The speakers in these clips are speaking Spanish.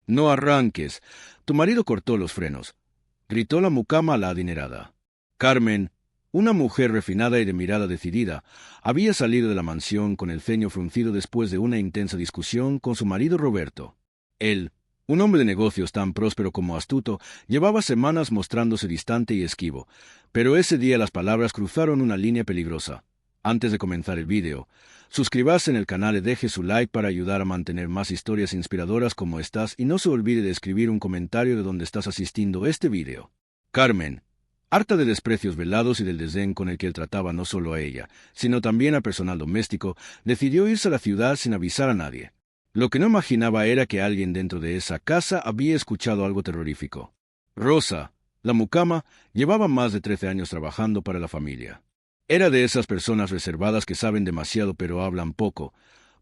No arranques. Tu marido cortó los frenos, gritó la mucama a la adinerada. Carmen, una mujer refinada y de mirada decidida, había salido de la mansión con el ceño fruncido después de una intensa discusión con su marido Roberto. Él, un hombre de negocios tan próspero como astuto, llevaba semanas mostrándose distante y esquivo, pero ese día las palabras cruzaron una línea peligrosa. Antes de comenzar el vídeo, suscríbase en el canal y deje su like para ayudar a mantener más historias inspiradoras como estas y no se olvide de escribir un comentario de donde estás asistiendo este vídeo. Carmen, harta de desprecios velados y del desdén con el que él trataba no solo a ella, sino también al personal doméstico, decidió irse a la ciudad sin avisar a nadie. Lo que no imaginaba era que alguien dentro de esa casa había escuchado algo terrorífico. Rosa, la mucama, llevaba más de 13 años trabajando para la familia. Era de esas personas reservadas que saben demasiado pero hablan poco,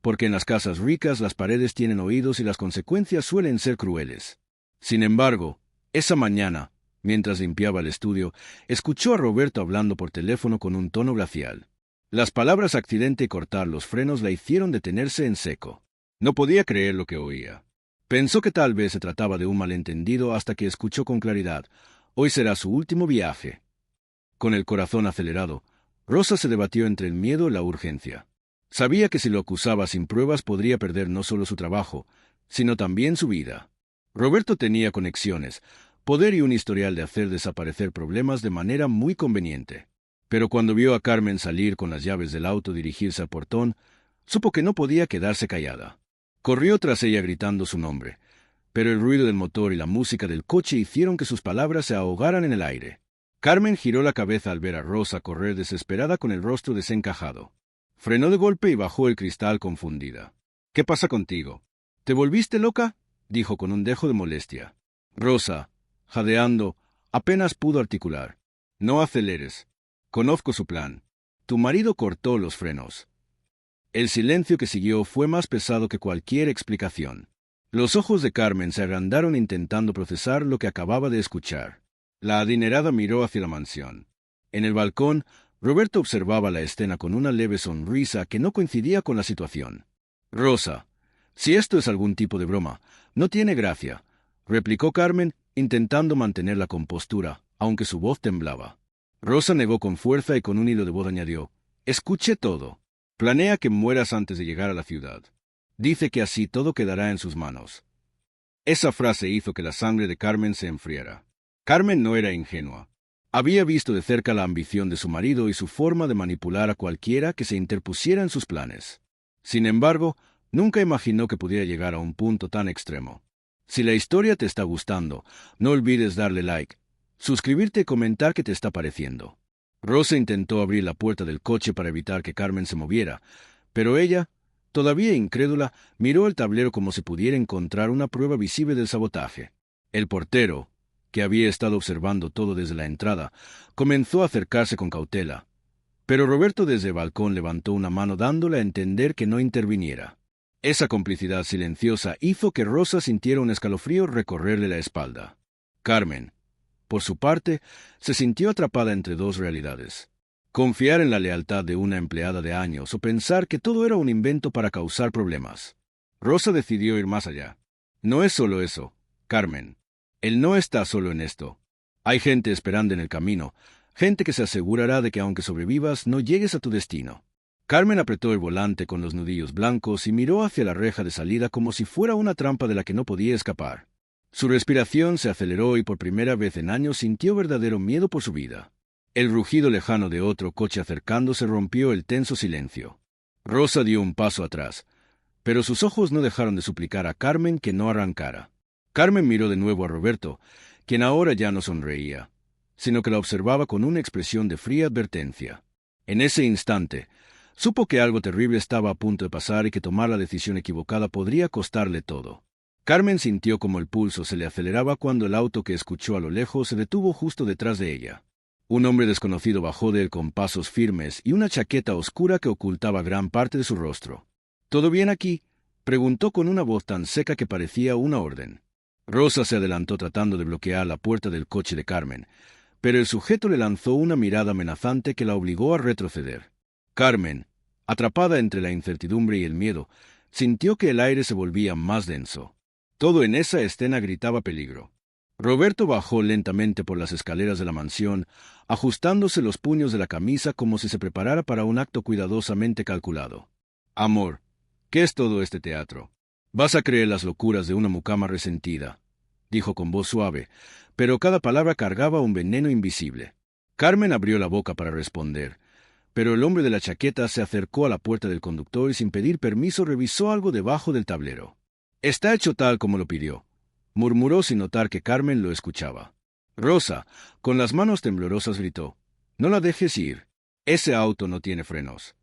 porque en las casas ricas las paredes tienen oídos y las consecuencias suelen ser crueles. Sin embargo, esa mañana, mientras limpiaba el estudio, escuchó a Roberto hablando por teléfono con un tono glacial. Las palabras accidente y cortar los frenos la hicieron detenerse en seco. No podía creer lo que oía. Pensó que tal vez se trataba de un malentendido hasta que escuchó con claridad: hoy será su último viaje. Con el corazón acelerado, Rosa se debatió entre el miedo y la urgencia. Sabía que si lo acusaba sin pruebas podría perder no solo su trabajo, sino también su vida. Roberto tenía conexiones, poder y un historial de hacer desaparecer problemas de manera muy conveniente. Pero cuando vio a Carmen salir con las llaves del auto y dirigirse al portón, supo que no podía quedarse callada. Corrió tras ella gritando su nombre, pero el ruido del motor y la música del coche hicieron que sus palabras se ahogaran en el aire. Carmen giró la cabeza al ver a Rosa correr desesperada con el rostro desencajado. Frenó de golpe y bajó el cristal confundida. «¿Qué pasa contigo? ¿Te volviste loca?», dijo con un dejo de molestia. Rosa, jadeando, apenas pudo articular. «No aceleres. Conozco su plan. Tu marido cortó los frenos». El silencio que siguió fue más pesado que cualquier explicación. Los ojos de Carmen se agrandaron intentando procesar lo que acababa de escuchar. La adinerada miró hacia la mansión. En el balcón, Roberto observaba la escena con una leve sonrisa que no coincidía con la situación. «Rosa, si esto es algún tipo de broma, no tiene gracia», replicó Carmen, intentando mantener la compostura, aunque su voz temblaba. Rosa negó con fuerza y con un hilo de voz añadió: «Escuché todo. Planea que mueras antes de llegar a la ciudad. Dice que así todo quedará en sus manos». Esa frase hizo que la sangre de Carmen se enfriara. Carmen no era ingenua. Había visto de cerca la ambición de su marido y su forma de manipular a cualquiera que se interpusiera en sus planes. Sin embargo, nunca imaginó que pudiera llegar a un punto tan extremo. Si la historia te está gustando, no olvides darle like, suscribirte y comentar qué te está pareciendo. Rosa intentó abrir la puerta del coche para evitar que Carmen se moviera, pero ella, todavía incrédula, miró el tablero como si pudiera encontrar una prueba visible del sabotaje. El portero, que había estado observando todo desde la entrada, comenzó a acercarse con cautela, pero Roberto desde el balcón levantó una mano dándole a entender que no interviniera. Esa complicidad silenciosa hizo que Rosa sintiera un escalofrío recorrerle la espalda. Carmen, por su parte, se sintió atrapada entre dos realidades: confiar en la lealtad de una empleada de años o pensar que todo era un invento para causar problemas. Rosa decidió ir más allá. «No es solo eso, Carmen. Él no está solo en esto. Hay gente esperando en el camino, gente que se asegurará de que aunque sobrevivas no llegues a tu destino». Carmen apretó el volante con los nudillos blancos y miró hacia la reja de salida como si fuera una trampa de la que no podía escapar. Su respiración se aceleró y por primera vez en años sintió verdadero miedo por su vida. El rugido lejano de otro coche acercándose rompió el tenso silencio. Rosa dio un paso atrás, pero sus ojos no dejaron de suplicar a Carmen que no arrancara. Carmen miró de nuevo a Roberto, quien ahora ya no sonreía, sino que la observaba con una expresión de fría advertencia. En ese instante, supo que algo terrible estaba a punto de pasar y que tomar la decisión equivocada podría costarle todo. Carmen sintió como el pulso se le aceleraba cuando el auto que escuchó a lo lejos se detuvo justo detrás de ella. Un hombre desconocido bajó de él con pasos firmes y una chaqueta oscura que ocultaba gran parte de su rostro. «¿Todo bien aquí?», preguntó con una voz tan seca que parecía una orden. Rosa se adelantó tratando de bloquear la puerta del coche de Carmen, pero el sujeto le lanzó una mirada amenazante que la obligó a retroceder. Carmen, atrapada entre la incertidumbre y el miedo, sintió que el aire se volvía más denso. Todo en esa escena gritaba peligro. Roberto bajó lentamente por las escaleras de la mansión, ajustándose los puños de la camisa como si se preparara para un acto cuidadosamente calculado. Amor, ¿qué es todo este teatro? Vas a creer las locuras de una mucama resentida, dijo con voz suave, pero cada palabra cargaba un veneno invisible. Carmen abrió la boca para responder, pero el hombre de la chaqueta se acercó a la puerta del conductor y sin pedir permiso revisó algo debajo del tablero. Está hecho tal como lo pidió, murmuró sin notar que Carmen lo escuchaba. Rosa, con las manos temblorosas, gritó, «No la dejes ir. Ese auto no tiene frenos».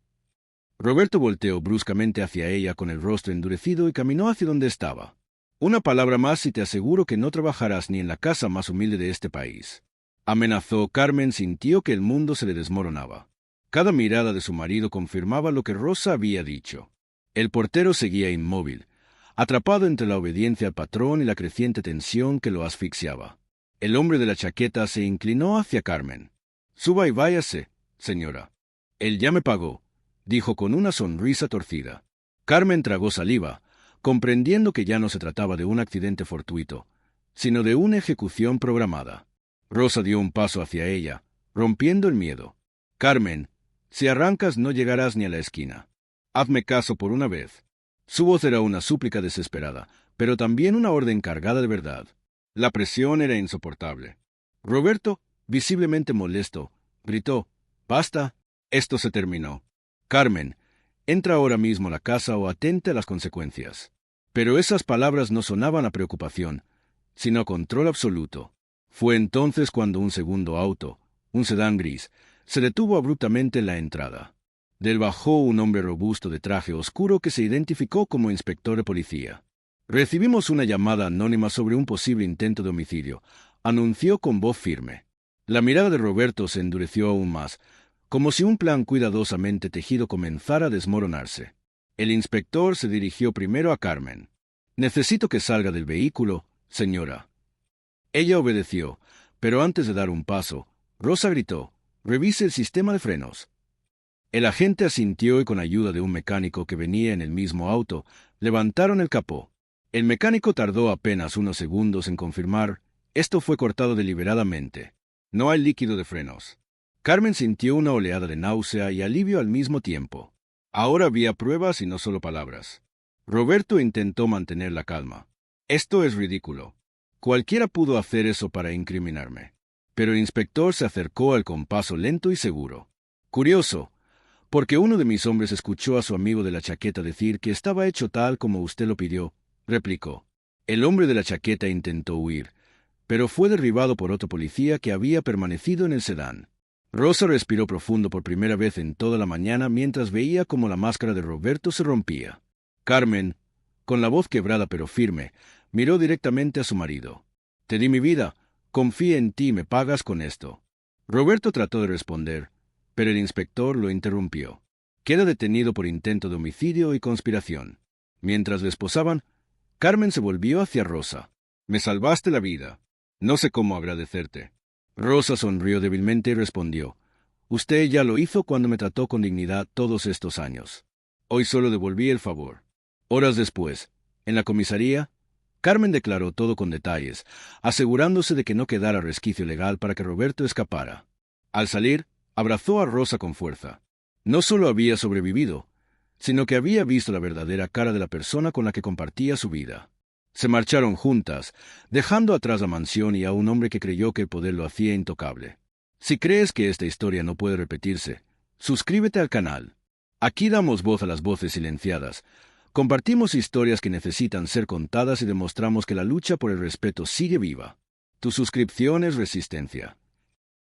Roberto volteó bruscamente hacia ella con el rostro endurecido y caminó hacia donde estaba. «Una palabra más y te aseguro que no trabajarás ni en la casa más humilde de este país». Amenazó. Carmen sintió que el mundo se le desmoronaba. Cada mirada de su marido confirmaba lo que Rosa había dicho. El portero seguía inmóvil, atrapado entre la obediencia al patrón y la creciente tensión que lo asfixiaba. El hombre de la chaqueta se inclinó hacia Carmen. «Suba y váyase, señora. Él ya me pagó», dijo con una sonrisa torcida. Carmen tragó saliva, comprendiendo que ya no se trataba de un accidente fortuito, sino de una ejecución programada. Rosa dio un paso hacia ella, rompiendo el miedo. «Carmen, si arrancas no llegarás ni a la esquina. Hazme caso por una vez». Su voz era una súplica desesperada, pero también una orden cargada de verdad. La presión era insoportable. Roberto, visiblemente molesto, gritó, «¡Basta! Esto se terminó. Carmen, entra ahora mismo a la casa o atente a las consecuencias». Pero esas palabras no sonaban a preocupación, sino a control absoluto. Fue entonces cuando un segundo auto, un sedán gris, se detuvo abruptamente en la entrada. Del bajó un hombre robusto de traje oscuro que se identificó como inspector de policía. «Recibimos una llamada anónima sobre un posible intento de homicidio», anunció con voz firme. La mirada de Roberto se endureció aún más, como si un plan cuidadosamente tejido comenzara a desmoronarse. El inspector se dirigió primero a Carmen. «Necesito que salga del vehículo, señora». Ella obedeció, pero antes de dar un paso, Rosa gritó, «Revise el sistema de frenos». El agente asintió y con ayuda de un mecánico que venía en el mismo auto, levantaron el capó. El mecánico tardó apenas unos segundos en confirmar, «Esto fue cortado deliberadamente. No hay líquido de frenos». Carmen sintió una oleada de náusea y alivio al mismo tiempo. Ahora había pruebas y no solo palabras. Roberto intentó mantener la calma. «Esto es ridículo. Cualquiera pudo hacer eso para incriminarme». Pero el inspector se acercó al compaso lento y seguro. «Curioso, porque uno de mis hombres escuchó a su amigo de la chaqueta decir que estaba hecho tal como usted lo pidió», replicó. El hombre de la chaqueta intentó huir, pero fue derribado por otro policía que había permanecido en el sedán. Rosa respiró profundo por primera vez en toda la mañana mientras veía cómo la máscara de Roberto se rompía. Carmen, con la voz quebrada pero firme, miró directamente a su marido. «Te di mi vida, confíe en ti y me pagas con esto». Roberto trató de responder, pero el inspector lo interrumpió. «Queda detenido por intento de homicidio y conspiración». Mientras le esposaban, Carmen se volvió hacia Rosa. «Me salvaste la vida. No sé cómo agradecerte». Rosa sonrió débilmente y respondió, «Usted ya lo hizo cuando me trató con dignidad todos estos años. Hoy solo devolví el favor». Horas después, en la comisaría, Carmen declaró todo con detalles, asegurándose de que no quedara resquicio legal para que Roberto escapara. Al salir, abrazó a Rosa con fuerza. No solo había sobrevivido, sino que había visto la verdadera cara de la persona con la que compartía su vida. Se marcharon juntas, dejando atrás la mansión y a un hombre que creyó que el poder lo hacía intocable. Si crees que esta historia no puede repetirse, suscríbete al canal. Aquí damos voz a las voces silenciadas. Compartimos historias que necesitan ser contadas y demostramos que la lucha por el respeto sigue viva. Tu suscripción es resistencia.